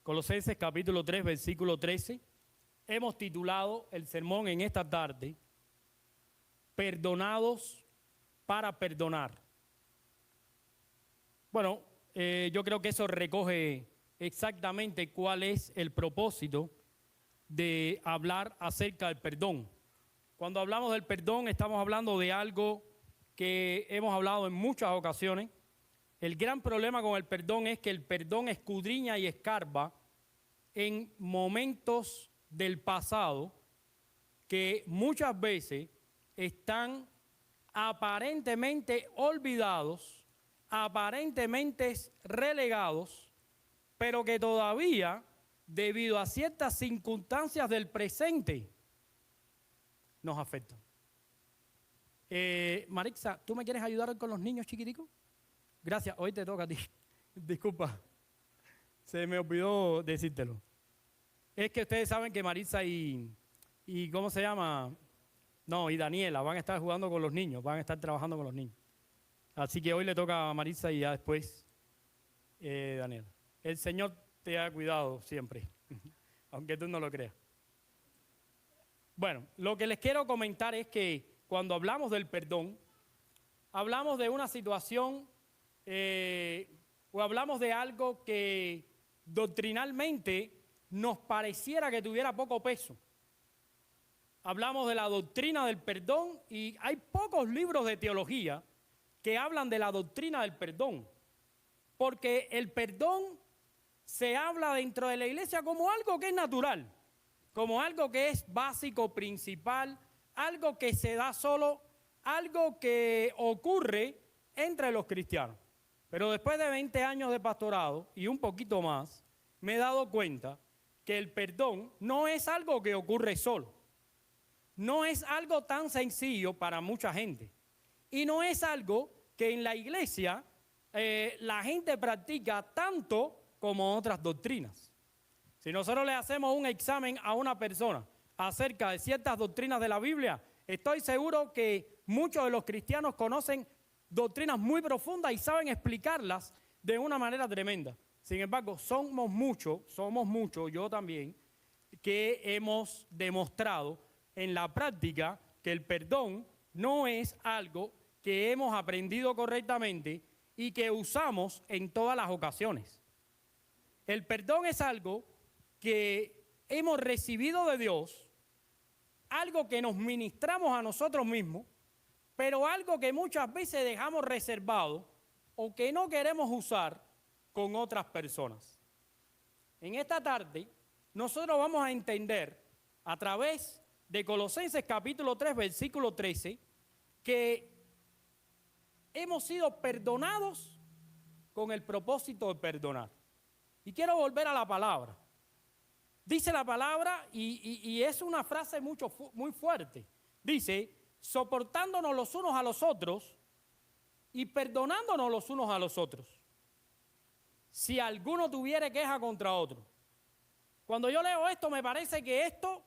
Colosenses capítulo 3, versículo 13. Hemos titulado el sermón en esta tarde, Perdonados para perdonar. Bueno, yo creo que eso recoge exactamente cuál es el propósito de hablar acerca del perdón. Cuando hablamos del perdón, estamos hablando de algo que hemos hablado en muchas ocasiones. El gran problema con el perdón es que el perdón escudriña y escarba en momentos del pasado que muchas veces están aparentemente olvidados, aparentemente relegados, pero que todavía, debido a ciertas circunstancias del presente, nos afectan. Marixa, ¿tú me quieres ayudar con los niños chiquiticos? Gracias, hoy te toca a ti. Disculpa, se me olvidó decírtelo. Es que ustedes saben que Maritza y ¿cómo se llama? No, y Daniela van a estar jugando con los niños, van a estar trabajando con los niños. Así que hoy le toca a Maritza y ya después Daniela. El Señor te ha cuidado siempre, aunque tú no lo creas. Bueno, lo que les quiero comentar es que cuando hablamos del perdón, hablamos de una situación o hablamos de algo que doctrinalmente nos pareciera que tuviera poco peso. Hablamos de la doctrina del perdón y hay pocos libros de teología que hablan de la doctrina del perdón, porque el perdón se habla dentro de la iglesia como algo que es natural, como algo que es básico, principal, algo que se da solo, algo que ocurre entre los cristianos. Pero después de 20 años de pastorado y un poquito más, me he dado cuenta que el perdón no es algo que ocurre solo. No es algo tan sencillo para mucha gente. Y no es algo que en la iglesia la gente practica tanto como otras doctrinas. Si nosotros le hacemos un examen a una persona acerca de ciertas doctrinas de la Biblia, estoy seguro que muchos de los cristianos conocen doctrinas muy profundas y saben explicarlas de una manera tremenda. Sin embargo, somos muchos, yo también, que hemos demostrado en la práctica que el perdón no es algo que hemos aprendido correctamente y que usamos en todas las ocasiones. El perdón es algo que hemos recibido de Dios, algo que nos ministramos a nosotros mismos, pero algo que muchas veces dejamos reservado o que no queremos usar con otras personas. En esta tarde, nosotros vamos a entender a través de Colosenses capítulo 3, versículo 13, que hemos sido perdonados con el propósito de perdonar. Y quiero volver a la palabra. Dice la palabra, y es una frase muy fuerte. Dice, soportándonos los unos a los otros y perdonándonos los unos a los otros, si alguno tuviere queja contra otro. Cuando yo leo esto, me parece que esto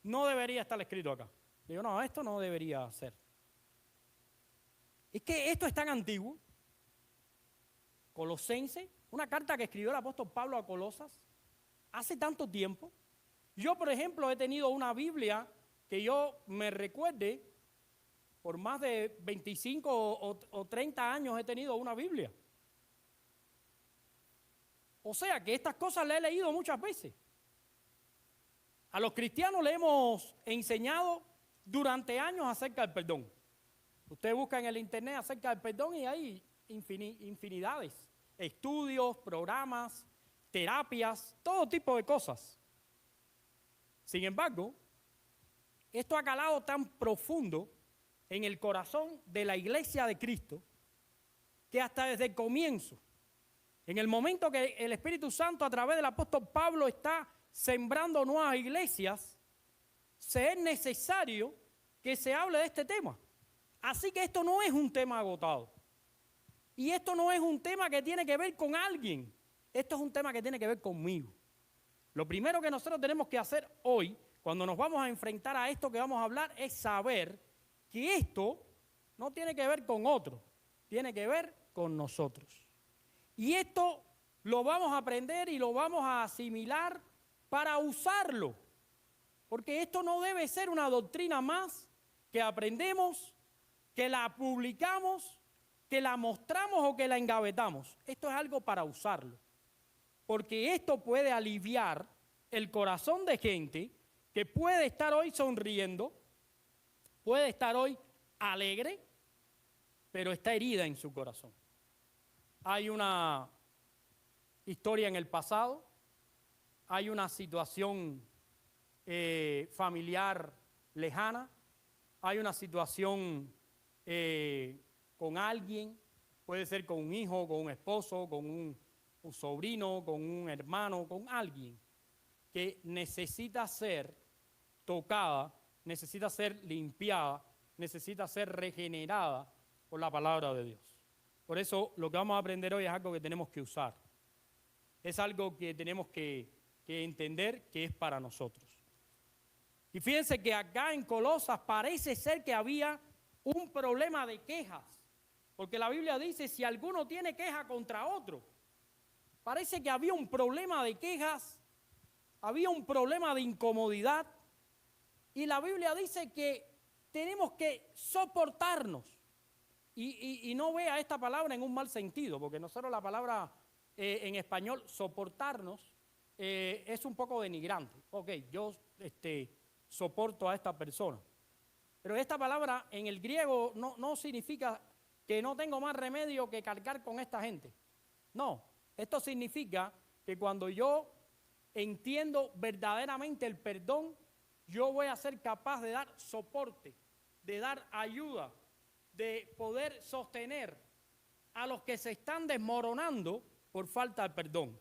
no debería estar escrito acá. Digo, no, esto no debería ser. Es que esto es tan antiguo. Colosenses, una carta que escribió el apóstol Pablo a Colosas, hace tanto tiempo. Yo, por ejemplo, he tenido una Biblia que yo me recuerde, por más de 25 o 30 años he tenido una Biblia. O sea que estas cosas las he leído muchas veces. A los cristianos le hemos enseñado durante años acerca del perdón. Usted busca en el internet acerca del perdón y hay infinidades. Estudios, programas, terapias, todo tipo de cosas. Sin embargo, esto ha calado tan profundo en el corazón de la iglesia de Cristo que hasta desde el comienzo, en el momento que el Espíritu Santo a través del apóstol Pablo está sembrando nuevas iglesias, se es necesario que se hable de este tema. Así que esto no es un tema agotado. Y esto no es un tema que tiene que ver con alguien. Esto es un tema que tiene que ver conmigo. Lo primero que nosotros tenemos que hacer hoy, cuando nos vamos a enfrentar a esto que vamos a hablar, es saber que esto no tiene que ver con otro, tiene que ver con nosotros. Y esto lo vamos a aprender y lo vamos a asimilar para usarlo. Porque esto no debe ser una doctrina más que aprendemos, que la publicamos, que la mostramos o que la engavetamos. Esto es algo para usarlo. Porque esto puede aliviar el corazón de gente que puede estar hoy sonriendo, puede estar hoy alegre, pero está herida en su corazón. Hay una historia en el pasado, hay una situación familiar lejana, hay una situación con alguien, puede ser con un hijo, con un esposo, con un sobrino, con un hermano, con alguien que necesita ser tocada, necesita ser limpiada, necesita ser regenerada por la palabra de Dios. Por eso lo que vamos a aprender hoy es algo que tenemos que usar. Es algo que tenemos que entender que es para nosotros. Y fíjense que acá en Colosas parece ser que había un problema de quejas. Porque la Biblia dice, si alguno tiene queja contra otro, parece que había un problema de quejas, había un problema de incomodidad. Y la Biblia dice que tenemos que soportarnos. Y no vea esta palabra en un mal sentido, porque nosotros la palabra en español, soportarnos, es un poco denigrante. Ok, yo soporto a esta persona. Pero esta palabra en el griego no significa que no tengo más remedio que cargar con esta gente. No, esto significa que cuando yo entiendo verdaderamente el perdón, yo voy a ser capaz de dar soporte, de dar ayuda, de poder sostener a los que se están desmoronando por falta de perdón.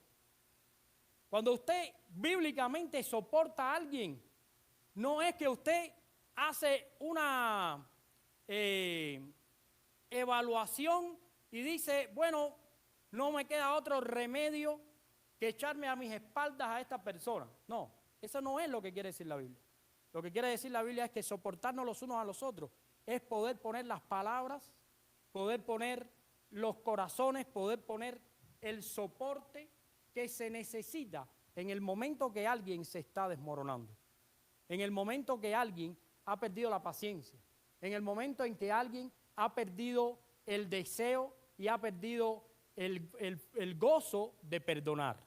Cuando usted bíblicamente soporta a alguien, no es que usted hace una evaluación y dice, bueno, no me queda otro remedio que echarme a mis espaldas a esta persona. No, eso no es lo que quiere decir la Biblia. Lo que quiere decir la Biblia es que soportarnos los unos a los otros es poder poner las palabras, poder poner los corazones, poder poner el soporte que se necesita en el momento que alguien se está desmoronando, en el momento que alguien ha perdido la paciencia, en el momento en que alguien ha perdido el deseo y ha perdido el gozo de perdonar.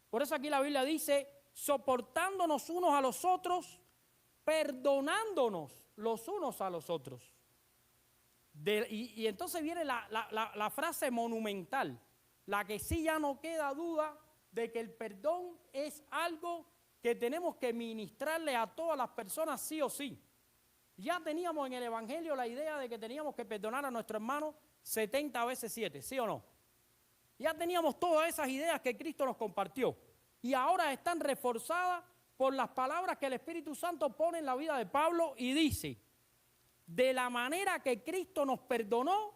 Por eso aquí la Biblia dice, soportándonos unos a los otros, perdonándonos los unos a los otros. Y entonces viene la frase monumental, la que sí ya no queda duda de que el perdón es algo que tenemos que ministrarle a todas las personas sí o sí. Ya teníamos en el Evangelio la idea de que teníamos que perdonar a nuestro hermano 70 veces 7, ¿sí o no? Ya teníamos todas esas ideas que Cristo nos compartió y ahora están reforzadas por las palabras que el Espíritu Santo pone en la vida de Pablo y dice, de la manera que Cristo nos perdonó,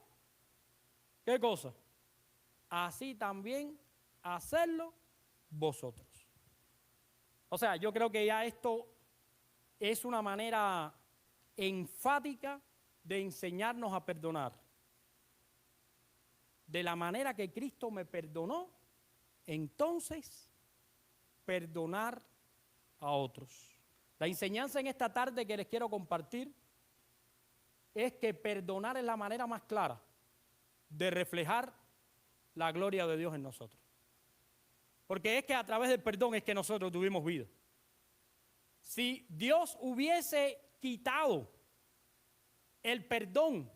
¿qué cosa? Así también hacerlo vosotros. O sea, yo creo que ya esto es una manera enfática de enseñarnos a perdonar. De la manera que Cristo me perdonó, entonces perdonar a otros. La enseñanza en esta tarde que les quiero compartir es que perdonar es la manera más clara de reflejar la gloria de Dios en nosotros. Porque es que a través del perdón es que nosotros tuvimos vida. Si Dios hubiese quitado el perdón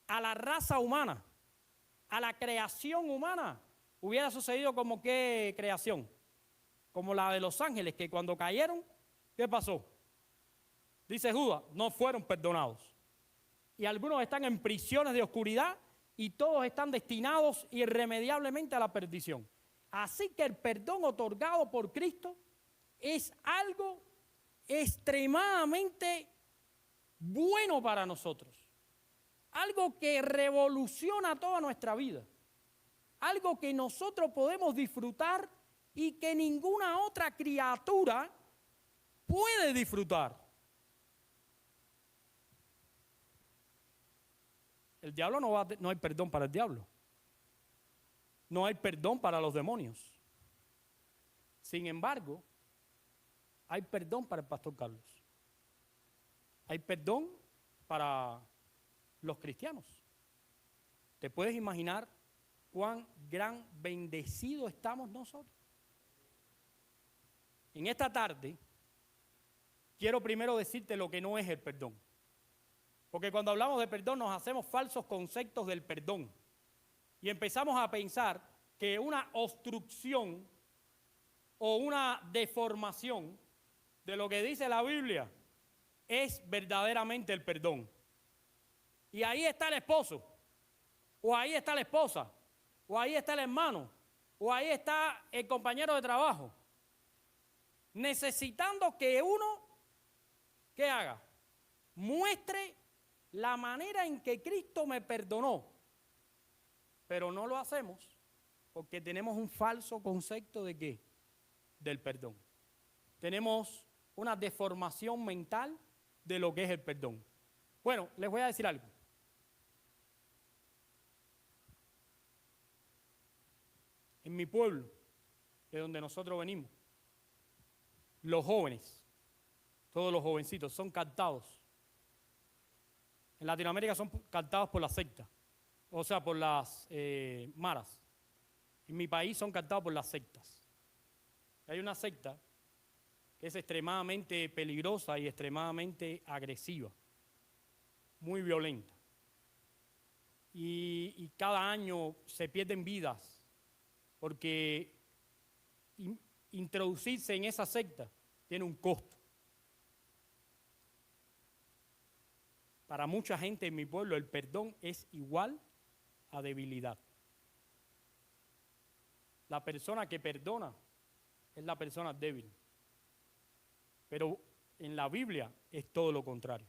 a la raza humana, a la creación humana, hubiera sucedido como qué creación, como la de los ángeles, que cuando cayeron, ¿qué pasó? Dice Judas, no fueron perdonados. Y algunos están en prisiones de oscuridad y todos están destinados irremediablemente a la perdición. Así que el perdón otorgado por Cristo es algo extremadamente bueno para nosotros. Algo que revoluciona toda nuestra vida. Algo que nosotros podemos disfrutar y que ninguna otra criatura puede disfrutar. El diablo no hay perdón para el diablo. no hay perdón para los demonios. Sin embargo, hay perdón para el pastor Carlos. Hay perdón para los cristianos. ¿Te puedes imaginar cuán gran bendecido estamos nosotros? En esta tarde, quiero primero decirte lo que no es el perdón. Porque cuando hablamos de perdón nos hacemos falsos conceptos del perdón. Y empezamos a pensar que una obstrucción o una deformación de lo que dice la Biblia es verdaderamente el perdón. Y ahí está el esposo, o ahí está la esposa, o ahí está el hermano, o ahí está el compañero de trabajo, necesitando que uno, ¿qué haga? Muestre la manera en que Cristo me perdonó. Pero no lo hacemos porque tenemos un falso concepto de ¿qué? Del perdón. Tenemos una deformación mental de lo que es el perdón. Bueno, les voy a decir algo. En mi pueblo, de donde nosotros venimos, los jóvenes, todos los jovencitos, son captados. En Latinoamérica son captados por la secta, o sea, por las maras. En mi país son captados por las sectas. Hay una secta que es extremadamente peligrosa y extremadamente agresiva, muy violenta. Y cada año se pierden vidas porque introducirse en esa secta tiene un costo. Para mucha gente en mi pueblo el perdón es igual a debilidad. La persona que perdona es la persona débil. Pero en la Biblia es todo lo contrario.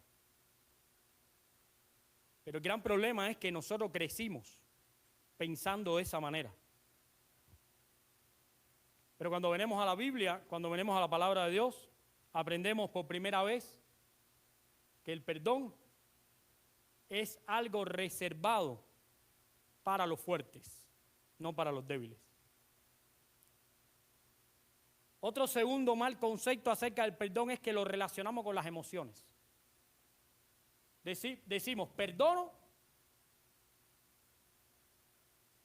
Pero el gran problema es que nosotros crecimos pensando de esa manera. Pero cuando venimos a la Biblia, cuando venimos a la palabra de Dios, aprendemos por primera vez que el perdón es algo reservado para los fuertes, no para los débiles. Otro segundo mal concepto acerca del perdón es que lo relacionamos con las emociones. Decimos, perdono,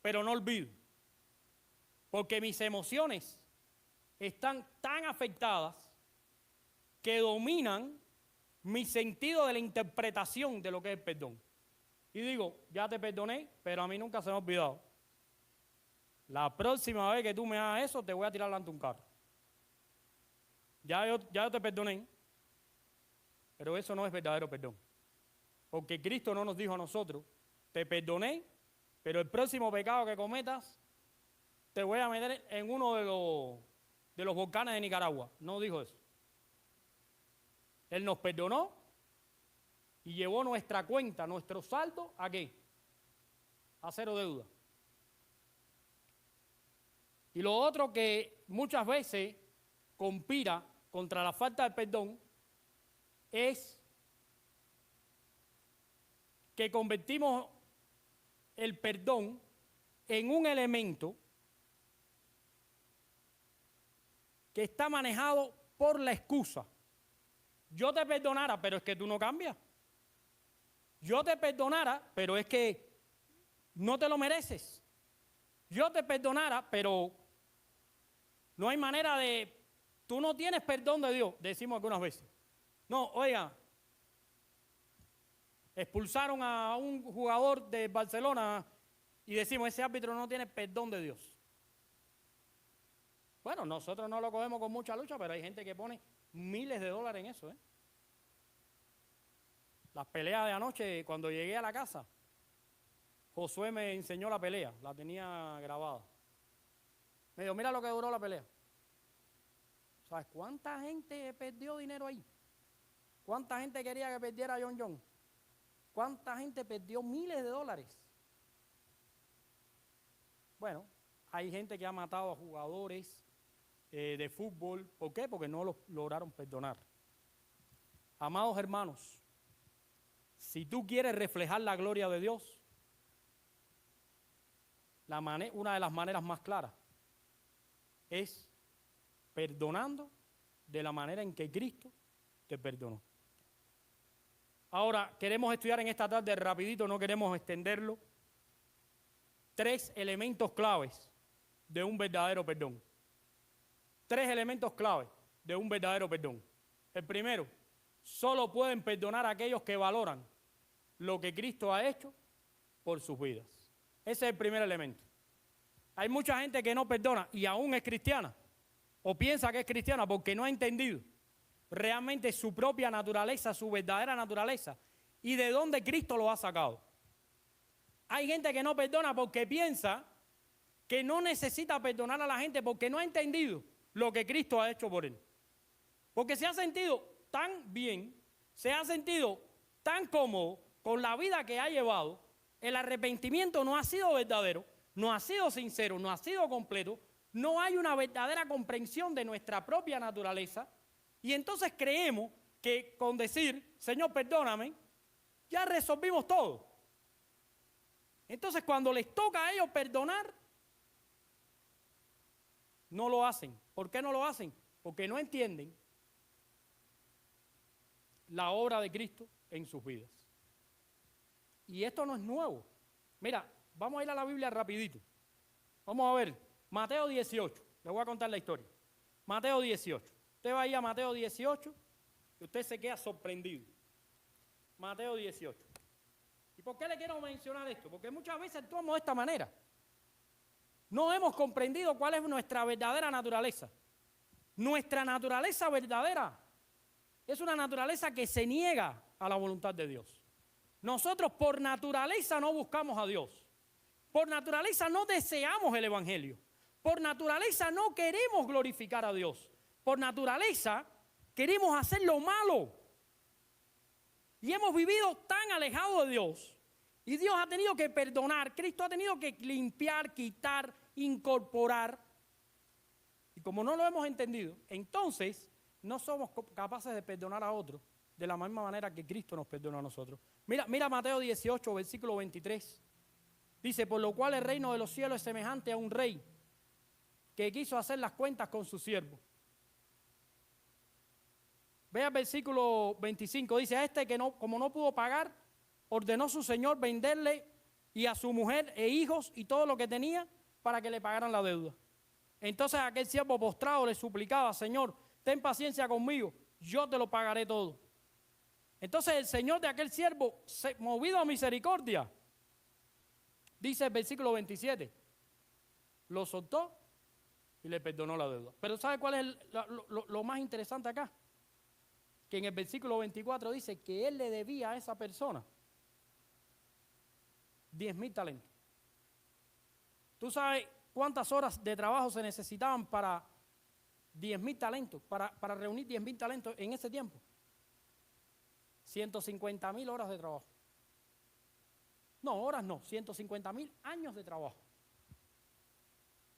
pero no olvido. Porque mis emociones están tan afectadas que dominan mi sentido de la interpretación de lo que es el perdón. Y digo, ya te perdoné, pero a mí nunca se me ha olvidado. La próxima vez que tú me hagas eso, te voy a tirar delante de un carro. Ya yo te perdoné, pero eso no es verdadero perdón. Porque Cristo no nos dijo a nosotros, te perdoné, pero el próximo pecado que cometas, te voy a meter en uno de los volcanes de Nicaragua. No dijo eso. Él nos perdonó y llevó nuestra cuenta, nuestro saldo, ¿a qué? A cero deuda. Y lo otro que muchas veces conspira contra la falta de perdón es que convertimos el perdón en un elemento que está manejado por la excusa. Yo te perdonara, pero es que tú no cambias. Yo te perdonara, pero es que no te lo mereces. Yo te perdonara, pero no hay manera de... Tú no tienes perdón de Dios, decimos algunas veces. No, oiga, expulsaron a un jugador de Barcelona y decimos, ese árbitro no tiene perdón de Dios. Bueno, nosotros no lo cogemos con mucha lucha, pero hay gente que pone miles de dólares en eso, ¿eh? Las peleas de anoche, cuando llegué a la casa, Josué me enseñó la pelea, la tenía grabada. Me dijo, mira lo que duró la pelea. ¿Sabes cuánta gente perdió dinero ahí? ¿Cuánta gente quería que perdiera a John John? ¿Cuánta gente perdió miles de dólares? Bueno, hay gente que ha matado a jugadores de fútbol. ¿Por qué? Porque no los lograron perdonar. Amados hermanos, si tú quieres reflejar la gloria de Dios, una de las maneras más claras es perdonando de la manera en que Cristo te perdonó. Ahora, queremos estudiar en esta tarde rapidito, no queremos extenderlo, 3 elementos claves de un verdadero perdón. 3 elementos claves de un verdadero perdón. El primero, solo pueden perdonar a aquellos que valoran lo que Cristo ha hecho por sus vidas. Ese es el primer elemento. Hay mucha gente que no perdona y aún es cristiana o piensa que es cristiana porque no ha entendido realmente su propia naturaleza, su verdadera naturaleza y de dónde Cristo lo ha sacado. Hay gente que no perdona porque piensa que no necesita perdonar a la gente porque no ha entendido lo que Cristo ha hecho por él. Porque se ha sentido tan bien, se ha sentido tan cómodo con la vida que ha llevado, el arrepentimiento no ha sido verdadero, no ha sido sincero, no ha sido completo, no hay una verdadera comprensión de nuestra propia naturaleza y entonces creemos que con decir, Señor, perdóname, ya resolvimos todo. Entonces cuando les toca a ellos perdonar, no lo hacen. ¿Por qué no lo hacen? Porque no entienden la obra de Cristo en sus vidas. Y esto no es nuevo. Mira, vamos a ir a la Biblia rapidito. Vamos a ver, Mateo 18. Les voy a contar la historia. Mateo 18. Usted va a ir a Mateo 18 y usted se queda sorprendido. Mateo 18. ¿Y por qué le quiero mencionar esto? Porque muchas veces actuamos de esta manera. No hemos comprendido cuál es nuestra verdadera naturaleza. Nuestra naturaleza verdadera es una naturaleza que se niega a la voluntad de Dios. Nosotros por naturaleza no buscamos a Dios. Por naturaleza no deseamos el Evangelio. Por naturaleza no queremos glorificar a Dios. Por naturaleza queremos hacer lo malo. Y hemos vivido tan alejados de Dios. Y Dios ha tenido que perdonar. Cristo ha tenido que limpiar, quitar, incorporar. Y como no lo hemos entendido, entonces no somos capaces de perdonar a otros de la misma manera que Cristo nos perdonó a nosotros. Mira Mateo 18, versículo 23. Dice, por lo cual el reino de los cielos es semejante a un rey que quiso hacer las cuentas con su siervo. Vea el versículo 25, dice, a este que no, como no pudo pagar, ordenó su señor venderle y a su mujer e hijos y todo lo que tenía para que le pagaran la deuda. Entonces aquel siervo postrado le suplicaba, Señor, ten paciencia conmigo, yo te lo pagaré todo. Entonces el señor de aquel siervo, movido a misericordia, dice el versículo 27, lo soltó y le perdonó la deuda. Pero ¿sabe cuál es lo más interesante acá? Que en el versículo 24 dice que él le debía a esa persona 10,000 talentos. ¿Tú sabes cuántas horas de trabajo se necesitaban para 10,000 talentos, para reunir 10,000 talentos en ese tiempo? 150,000 horas de trabajo. No, horas no, 150,000 años de trabajo.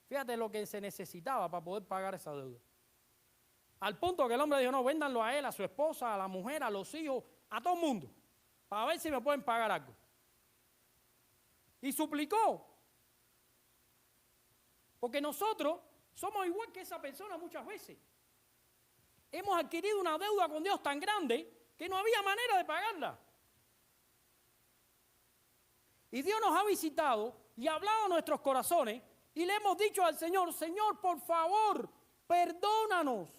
Fíjate lo que se necesitaba para poder pagar esa deuda. Al punto que el hombre dijo, no, véndanlo a él, a su esposa, a la mujer, a los hijos, a todo el mundo, para ver si me pueden pagar algo. Y suplicó. Porque nosotros somos igual que esa persona muchas veces. Hemos adquirido una deuda con Dios tan grande que no había manera de pagarla. Y Dios nos ha visitado y ha hablado a nuestros corazones y le hemos dicho al Señor, Señor, por favor, perdónanos.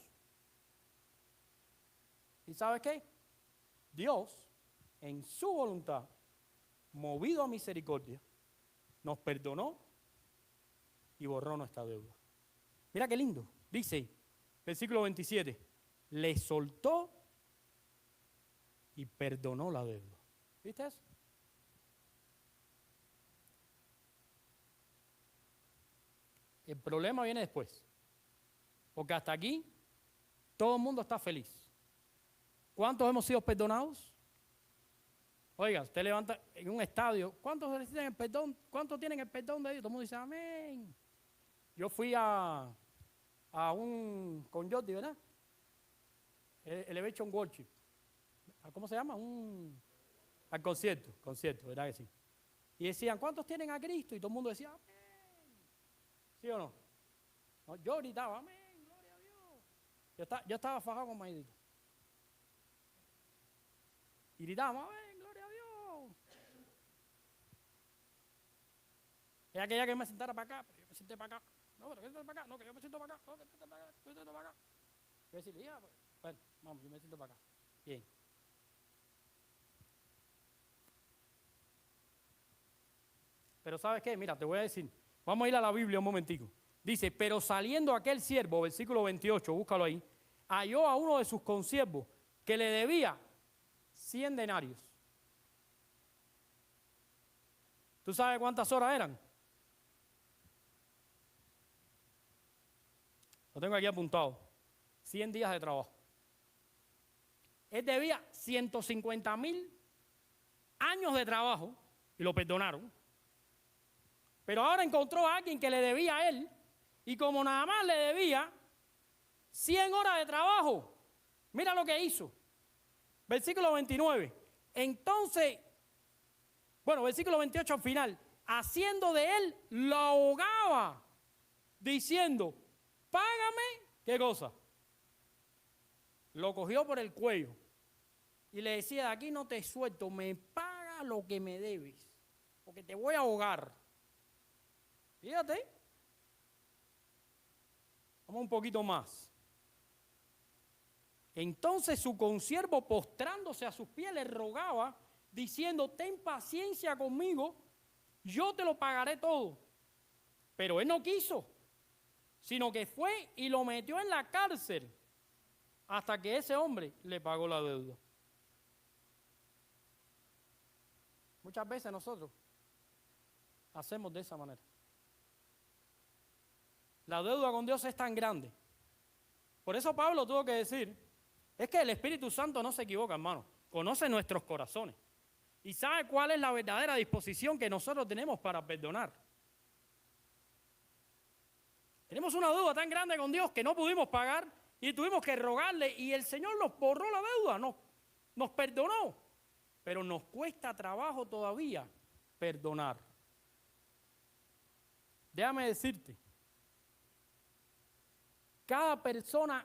¿Y sabes qué? Dios, en su voluntad, movido a misericordia, nos perdonó y borró nuestra deuda. Mira qué lindo. Dice, versículo 27, le soltó y perdonó la deuda. ¿Viste eso? El problema viene después. Porque hasta aquí todo el mundo está feliz. ¿Cuántos hemos sido perdonados? Oiga, usted levanta en un estadio, ¿cuántos necesitan el perdón? ¿Cuántos tienen el perdón de Dios? Todo el mundo dice, amén. Yo fui a con Jordi, ¿verdad? Elevation Worship. ¿Cómo se llama? Al concierto, ¿verdad que sí? Y decían, ¿cuántos tienen a Cristo? Y todo el mundo decía, amén. ¿Sí o no? No, yo gritaba, amén, gloria a Dios. Yo estaba fajado con Maidito. Y gritaba, amén, gloria a Dios. Ella quería que me sentara para acá, pero yo me senté para acá. No, pero que siente para acá. No, que yo me siento para acá. No, que siente para acá. Yo me siento para acá. Yo decía, hija, pues, bueno, vamos, yo me siento para acá. Bien. Pero ¿sabes qué? Mira, te voy a decir. Vamos a ir a la Biblia un momentico. Dice, pero saliendo aquel siervo, versículo 28, búscalo ahí, halló a uno de sus consiervos que le debía 100 denarios. ¿Tú sabes cuántas horas eran? Lo tengo aquí apuntado. 100 días de trabajo. Él debía 150,000 años de trabajo y lo perdonaron. Pero ahora encontró a alguien que le debía a él y como nada más le debía 100 horas de trabajo, mira lo que hizo. Versículo 29. Entonces, bueno, versículo 28 al final, haciendo de él lo ahogaba, diciendo, págame, ¿qué cosa? Lo cogió por el cuello y le decía, de aquí no te suelto, me paga lo que me debes, porque te voy a ahogar. Fíjate. Vamos un poquito más. Entonces su consiervo, postrándose a sus pies, le rogaba, diciendo, ten paciencia conmigo, yo te lo pagaré todo. Pero él no quiso, sino que fue y lo metió en la cárcel hasta que ese hombre le pagó la deuda. Muchas veces nosotros hacemos de esa manera. La deuda con Dios es tan grande. Por eso Pablo tuvo que decir, es que el Espíritu Santo no se equivoca, hermano. Conoce nuestros corazones y sabe cuál es la verdadera disposición que nosotros tenemos para perdonar. Tenemos una deuda tan grande con Dios que no pudimos pagar y tuvimos que rogarle y el Señor nos borró la deuda, nos perdonó. Pero nos cuesta trabajo todavía perdonar. Déjame decirte, cada persona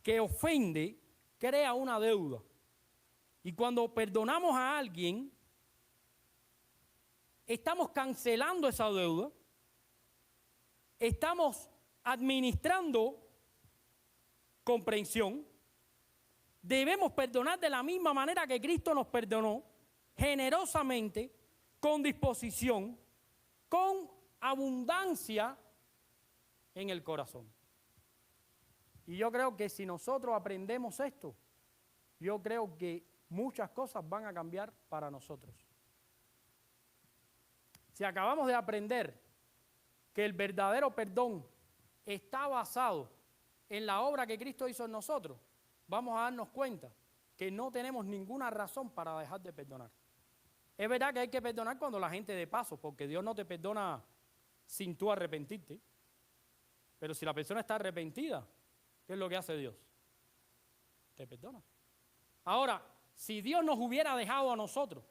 que ofende crea una deuda. Y cuando perdonamos a alguien, estamos cancelando esa deuda, estamos administrando comprensión. Debemos perdonar de la misma manera que Cristo nos perdonó, generosamente, con disposición, con abundancia en el corazón. Y yo creo que si nosotros aprendemos esto, yo creo que muchas cosas van a cambiar para nosotros. Si acabamos de aprender que el verdadero perdón está basado en la obra que Cristo hizo en nosotros, vamos a darnos cuenta que no tenemos ninguna razón para dejar de perdonar. Es verdad que hay que perdonar cuando la gente de paso, porque Dios no te perdona sin tú arrepentirte. Pero si la persona está arrepentida, ¿qué es lo que hace Dios? Te perdona. Ahora, si Dios nos hubiera dejado a nosotros,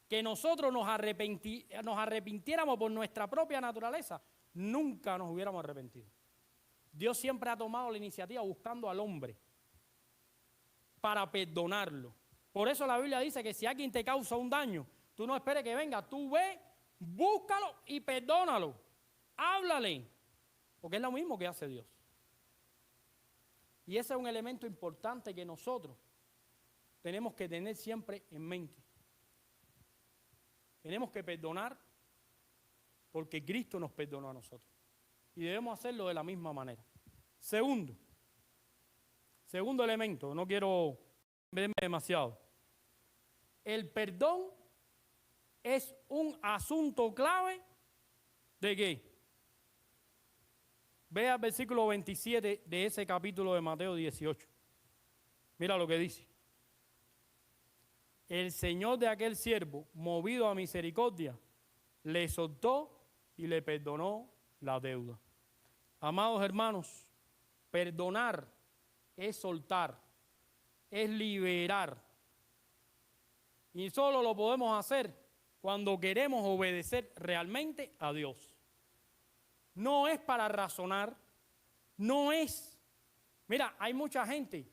que nosotros nos arrepintiéramos por nuestra propia naturaleza, nunca nos hubiéramos arrepentido. Dios siempre ha tomado la iniciativa buscando al hombre para perdonarlo. Por eso la Biblia dice que si alguien te causa un daño, tú no esperes que venga, tú ve, búscalo y perdónalo. Háblale, porque es lo mismo que hace Dios. Y ese es un elemento importante que nosotros tenemos que tener siempre en mente. Tenemos que perdonar porque Cristo nos perdonó a nosotros. Y debemos hacerlo de la misma manera. Segundo elemento, no quiero verme demasiado. El perdón es un asunto clave ¿de qué? Vea el versículo 27 de ese capítulo de Mateo 18. Mira lo que dice. El Señor de aquel siervo, movido a misericordia, le soltó y le perdonó la deuda. Amados hermanos, perdonar es soltar, es liberar. Y solo lo podemos hacer cuando queremos obedecer realmente a Dios. No es para razonar, no es. Mira, hay mucha gente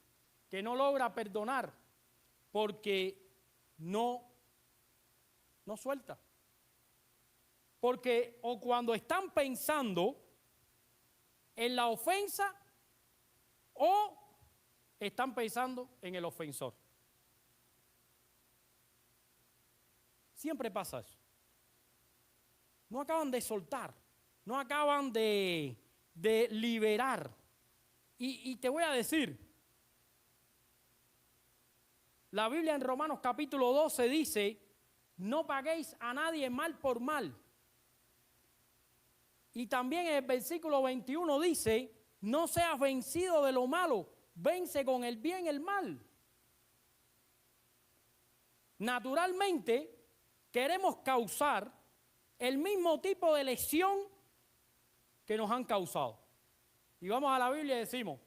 que no logra perdonar porque no suelta. Porque o cuando están pensando en la ofensa o están pensando en el ofensor. Siempre pasa eso. No acaban de soltar, no acaban de liberar. Y te voy a decir, la Biblia en Romanos capítulo 12 dice, no paguéis a nadie mal por mal. Y también en el versículo 21 dice, no seas vencido de lo malo, vence con el bien el mal. Naturalmente, queremos causar el mismo tipo de lesión que nos han causado. Y vamos a la Biblia y decimos,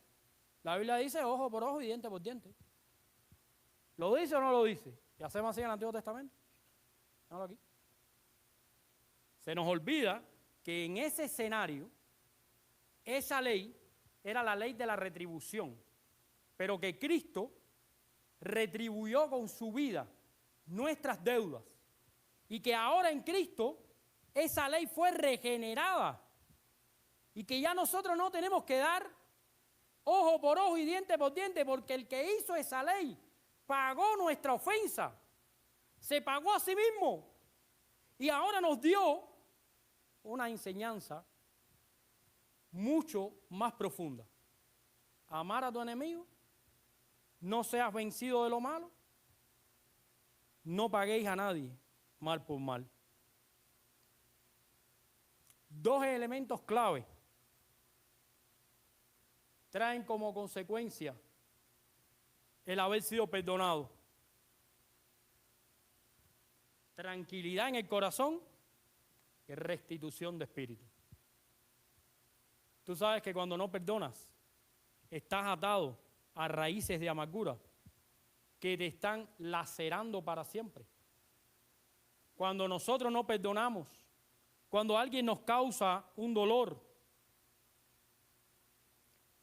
la Biblia dice ojo por ojo y diente por diente. ¿Lo dice o no lo dice? ¿Y hacemos así en el Antiguo Testamento? Míralo aquí. Se nos olvida que en ese escenario, esa ley era la ley de la retribución, pero que Cristo retribuyó con su vida nuestras deudas y que ahora en Cristo esa ley fue regenerada y que ya nosotros no tenemos que dar ojo por ojo y diente por diente, porque el que hizo esa ley pagó nuestra ofensa, se pagó a sí mismo y ahora nos dio una enseñanza mucho más profunda. Amar a tu enemigo, no seas vencido de lo malo, no paguéis a nadie mal por mal. Dos elementos clave traen como consecuencia el haber sido perdonado. Tranquilidad en el corazón y restitución de espíritu. Tú sabes que cuando no perdonas, estás atado a raíces de amargura que te están lacerando para siempre. Cuando nosotros no perdonamos, cuando alguien nos causa un dolor,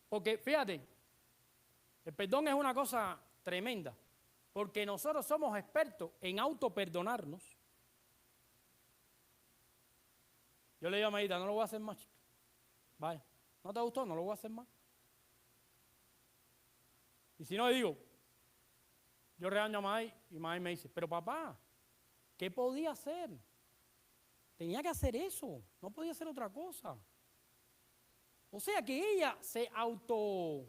porque fíjate, el perdón es una cosa tremenda, porque nosotros somos expertos en autoperdonarnos. Yo le digo a Maíta, no lo voy a hacer más, chica. Vaya, ¿no te gustó? No lo voy a hacer más. Y si no, le digo, yo regaño a May y May me dice, pero papá, ¿qué podía hacer? Tenía que hacer eso, no podía hacer otra cosa. O sea que ella se auto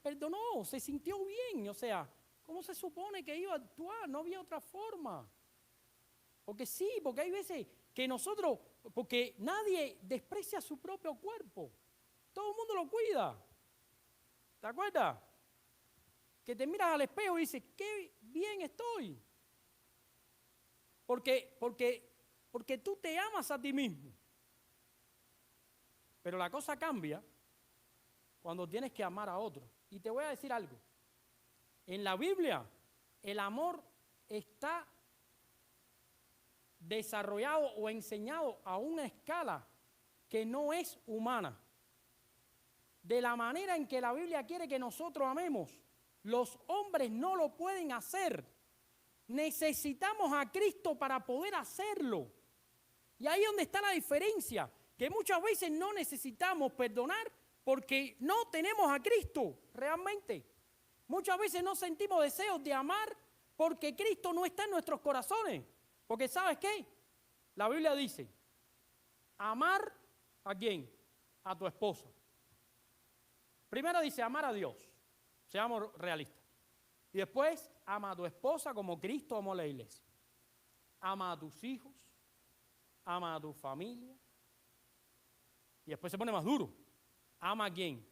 perdonó, se sintió bien. O sea, ¿cómo se supone que iba a actuar? No había otra forma. Porque sí, porque hay veces que nosotros, porque nadie desprecia su propio cuerpo. Todo el mundo lo cuida. ¿Te acuerdas? Que te miras al espejo y dices, qué bien estoy. Porque tú te amas a ti mismo. Pero la cosa cambia cuando tienes que amar a otro. Y te voy a decir algo. En la Biblia, el amor está desarrollado o enseñado a una escala que no es humana. De la manera en que la Biblia quiere que nosotros amemos, los hombres no lo pueden hacer. Necesitamos a Cristo para poder hacerlo. Y ahí es donde está la diferencia, que muchas veces no necesitamos perdonar porque no tenemos a Cristo realmente. Muchas veces no sentimos deseos de amar porque Cristo no está en nuestros corazones. Porque ¿sabes qué? La Biblia dice, amar ¿a quién? A tu esposa. Primero dice amar a Dios, seamos realistas. Y después ama a tu esposa como Cristo amó a la iglesia. Ama a tus hijos, ama a tu familia. Y después se pone más duro. ¿Ama a quién?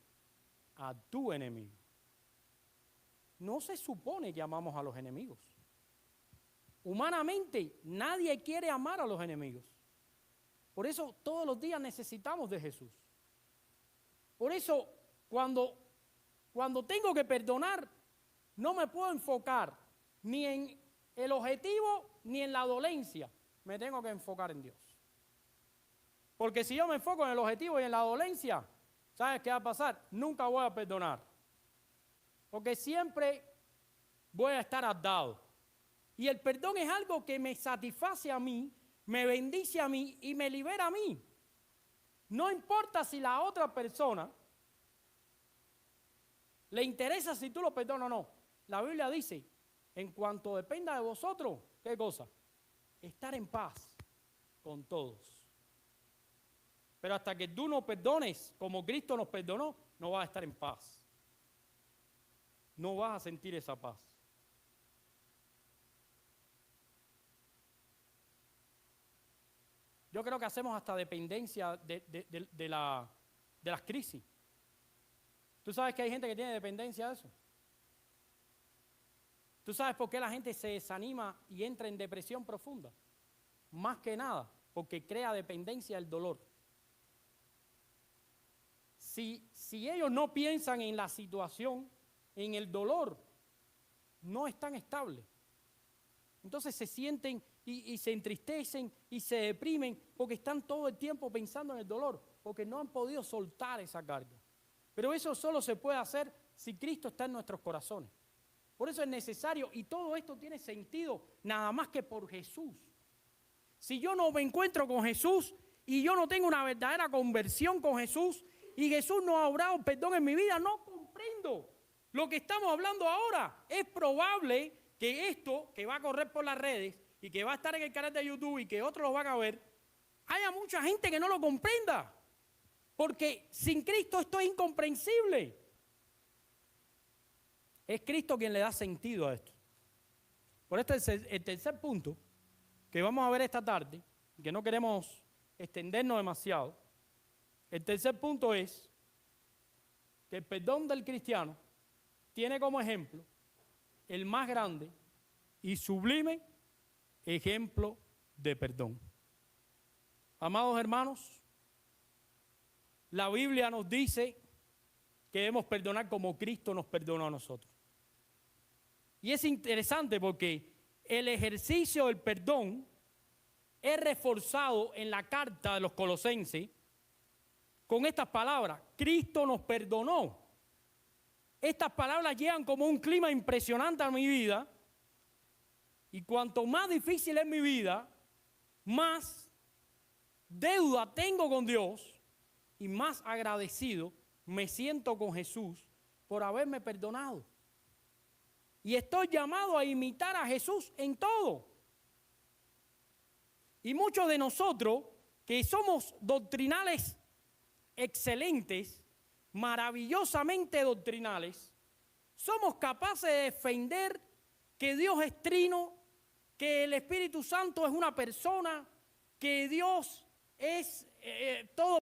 A tu enemigo. No se supone que amamos a los enemigos. Humanamente, nadie quiere amar a los enemigos. Por eso todos los días necesitamos de Jesús. Por eso, cuando tengo que perdonar, no me puedo enfocar ni en el objetivo ni en la dolencia me tengo que enfocar en Dios. Porque si yo me enfoco en el objetivo y en la dolencia, ¿sabes qué va a pasar? Nunca voy a perdonar. Porque siempre voy a estar atado. Y el perdón es algo que me satisface a mí, me bendice a mí y me libera a mí. No importa si la otra persona le interesa si tú lo perdonas o no. La Biblia dice, en cuanto dependa de vosotros, ¿qué cosa? Estar en paz con todos. Pero hasta que tú no perdones como Cristo nos perdonó, no vas a estar en paz. No vas a sentir esa paz. Yo creo que hacemos hasta dependencia de las crisis. ¿Tú sabes que hay gente que tiene dependencia de eso? ¿Tú sabes por qué la gente se desanima y entra en depresión profunda? Más que nada, porque crea dependencia del dolor. Si ellos no piensan en la situación, en el dolor, no están estables. Entonces se sienten y se entristecen y se deprimen porque están todo el tiempo pensando en el dolor, porque no han podido soltar esa carga. Pero eso solo se puede hacer si Cristo está en nuestros corazones. Por eso es necesario, y todo esto tiene sentido nada más que por Jesús. Si yo no me encuentro con Jesús y yo no tengo una verdadera conversión con Jesús y Jesús no ha obrado perdón en mi vida, no comprendo lo que estamos hablando ahora. Es probable que esto que va a correr por las redes y que va a estar en el canal de YouTube y que otros lo van a ver, haya mucha gente que no lo comprenda. Porque sin Cristo esto es incomprensible. Es Cristo quien le da sentido a esto. Por esto es el tercer punto que vamos a ver esta tarde, que no queremos extendernos demasiado. El tercer punto es que el perdón del cristiano tiene como ejemplo el más grande y sublime ejemplo de perdón. Amados hermanos, la Biblia nos dice que debemos perdonar como Cristo nos perdonó a nosotros. Y es interesante porque el ejercicio del perdón es reforzado en la carta de los Colosenses con estas palabras: Cristo nos perdonó. Estas palabras llegan como un clima impresionante a mi vida, y cuanto más difícil es mi vida, más deuda tengo con Dios y más agradecido me siento con Jesús por haberme perdonado. Y estoy llamado a imitar a Jesús en todo. Y muchos de nosotros que somos doctrinales excelentes, maravillosamente doctrinales, somos capaces de defender que Dios es trino, que el Espíritu Santo es una persona, que Dios es todo,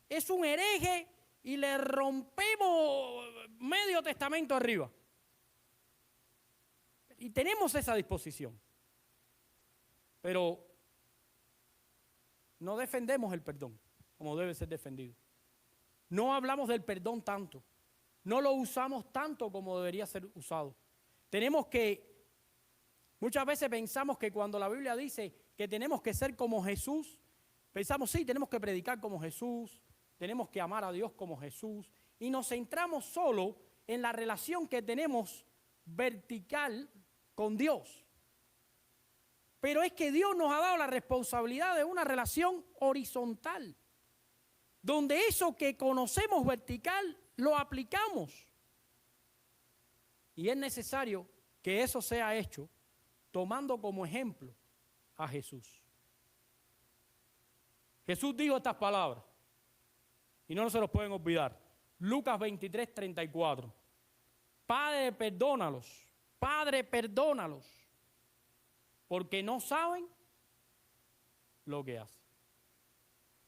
es un hereje, y le rompemos medio testamento arriba. Y tenemos esa disposición. Pero no defendemos el perdón como debe ser defendido. No hablamos del perdón tanto. No lo usamos tanto como debería ser usado. Tenemos que, muchas veces pensamos que cuando la Biblia dice que tenemos que ser como Jesús, pensamos, sí, tenemos que predicar como Jesús, tenemos que amar a Dios como Jesús, y nos centramos solo en la relación que tenemos vertical con Dios. Pero es que Dios nos ha dado la responsabilidad de una relación horizontal, donde eso que conocemos vertical lo aplicamos. Y es necesario que eso sea hecho tomando como ejemplo a Jesús. Jesús dijo estas palabras y no se los pueden olvidar. Lucas 23, 34. Padre, perdónalos, porque no saben lo que hacen.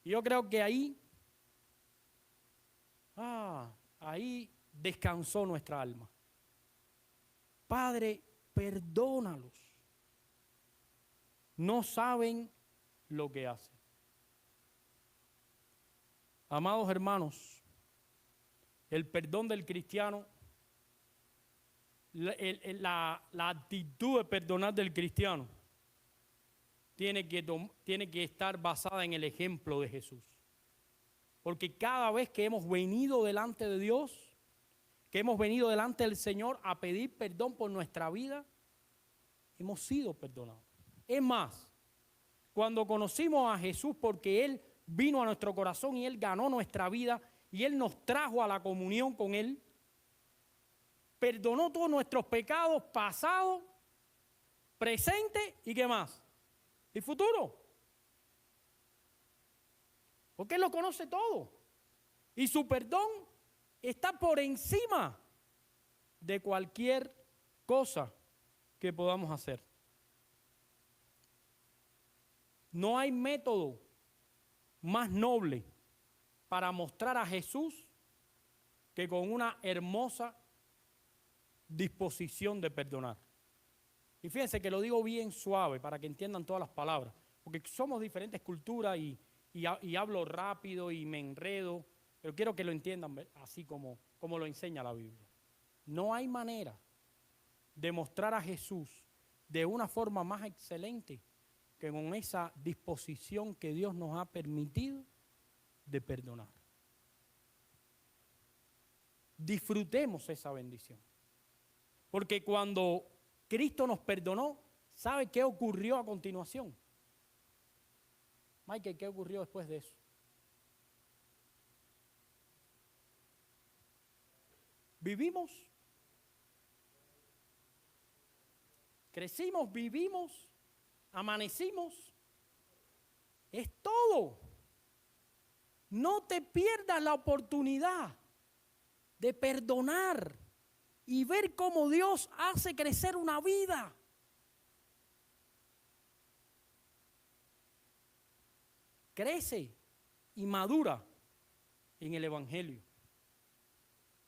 Y yo creo que ahí descansó nuestra alma. Padre, perdónalos. No saben lo que hacen. Amados hermanos, el perdón del cristiano la actitud de perdonar del cristiano tiene que estar basada en el ejemplo de Jesús. Porque cada vez que hemos venido delante de Dios, que hemos venido delante del Señor a pedir perdón por nuestra vida, hemos sido perdonados. Es más, cuando conocimos a Jesús, porque Él vino a nuestro corazón y Él ganó nuestra vida y Él nos trajo a la comunión con Él, perdonó todos nuestros pecados pasados, presentes y ¿qué más? Y futuro. Porque Él lo conoce todo. Y su perdón está por encima de cualquier cosa que podamos hacer. No hay método más noble para mostrar a Jesús que con una hermosa disposición de perdonar. Y fíjense que lo digo bien suave para que entiendan todas las palabras, porque somos diferentes culturas y hablo rápido y me enredo, pero quiero que lo entiendan así como lo enseña la Biblia. No hay manera de mostrar a Jesús de una forma más excelente que con esa disposición que Dios nos ha permitido de perdonar. Disfrutemos esa bendición. Porque cuando Cristo nos perdonó, ¿sabe qué ocurrió a continuación? Michael, ¿qué ocurrió después de eso? Vivimos, crecimos, vivimos, amanecimos. Es todo. No te pierdas la oportunidad de perdonar y ver cómo Dios hace crecer una vida. Crece y madura en el Evangelio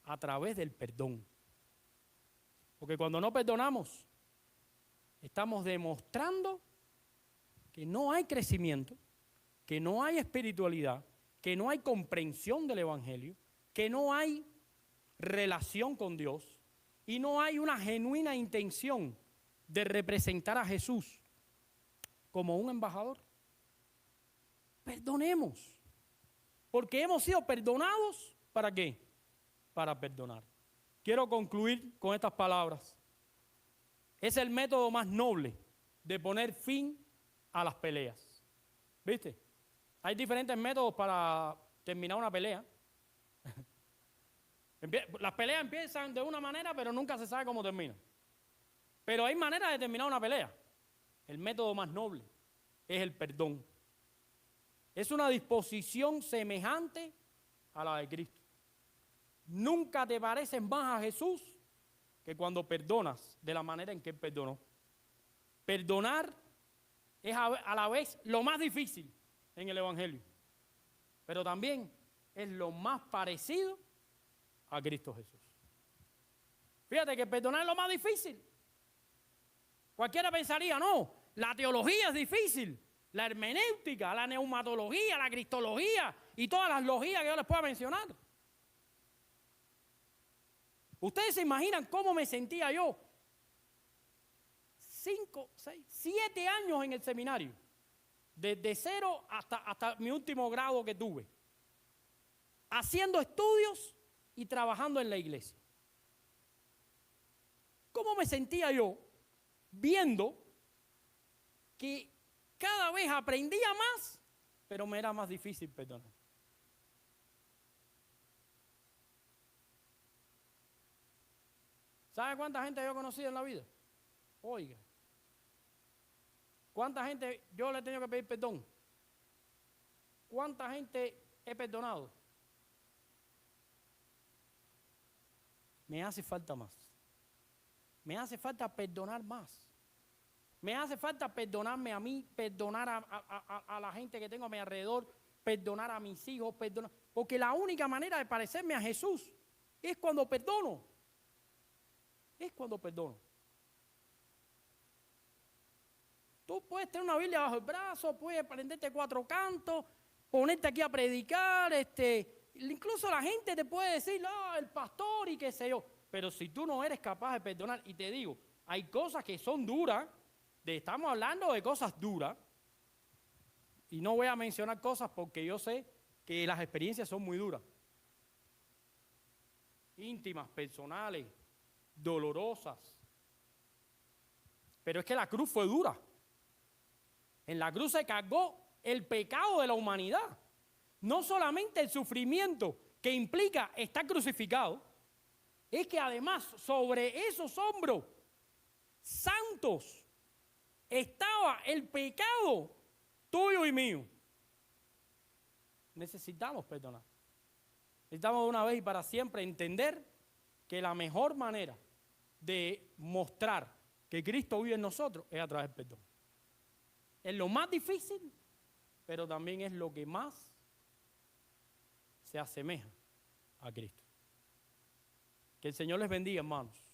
a través del perdón. Porque cuando no perdonamos, estamos demostrando que no hay crecimiento, que no hay espiritualidad, que no hay comprensión del Evangelio, que no hay relación con Dios y no hay una genuina intención de representar a Jesús como un embajador. Perdonemos, porque hemos sido perdonados, ¿para qué? Para perdonar. Quiero concluir con estas palabras. Es el método más noble de poner fin a las peleas. ¿Viste? Hay diferentes métodos para terminar una pelea. Las peleas empiezan de una manera, pero nunca se sabe cómo termina. Pero hay maneras de terminar una pelea. El método más noble es el perdón. Es una disposición semejante a la de Cristo. Nunca te pareces más a Jesús que cuando perdonas de la manera en que Él perdonó. Perdonar es a la vez lo más difícil en el Evangelio, pero también es lo más parecido a Cristo Jesús. Fíjate que perdonar es lo más difícil. Cualquiera pensaría, no, la teología es difícil, la hermenéutica, la neumatología, la cristología y todas las logías que yo les pueda mencionar. Ustedes se imaginan cómo me sentía yo 5, 6, 7 años en el seminario, desde 0 hasta mi último grado que tuve, haciendo estudios y trabajando en la iglesia. ¿Cómo me sentía yo viendo que cada vez aprendía más, pero me era más difícil perdonar? ¿Sabe cuánta gente yo he conocido en la vida? Oiga, ¿cuánta gente yo le he tenido que pedir perdón? ¿Cuánta gente he perdonado? Me hace falta más. Me hace falta perdonar más. Me hace falta perdonarme a mí, perdonar a la gente que tengo a mi alrededor, perdonar a mis hijos, perdonar. Porque la única manera de parecerme a Jesús es cuando perdono. Es cuando perdono. Tú puedes tener una Biblia bajo el brazo, puedes aprenderte 4 cantos, ponerte aquí a predicar, incluso la gente te puede decir, el pastor y qué sé yo. pero si tú no eres capaz de perdonar, y te digo, hay cosas que son duras, estamos hablando de cosas duras, y no voy a mencionar cosas porque yo sé que las experiencias son muy duras, íntimas, personales, dolorosas, pero es que la cruz fue dura. En la cruz se cargó el pecado de la humanidad, no solamente el sufrimiento que implica estar crucificado, es que además sobre esos hombros santos estaba el pecado tuyo y mío. Necesitamos perdonar. Necesitamos de una vez y para siempre entender que la mejor manera de mostrar que Cristo vive en nosotros es a través del perdón. Es lo más difícil, pero también es lo que más se asemeja a Cristo. Que el Señor les bendiga, hermanos.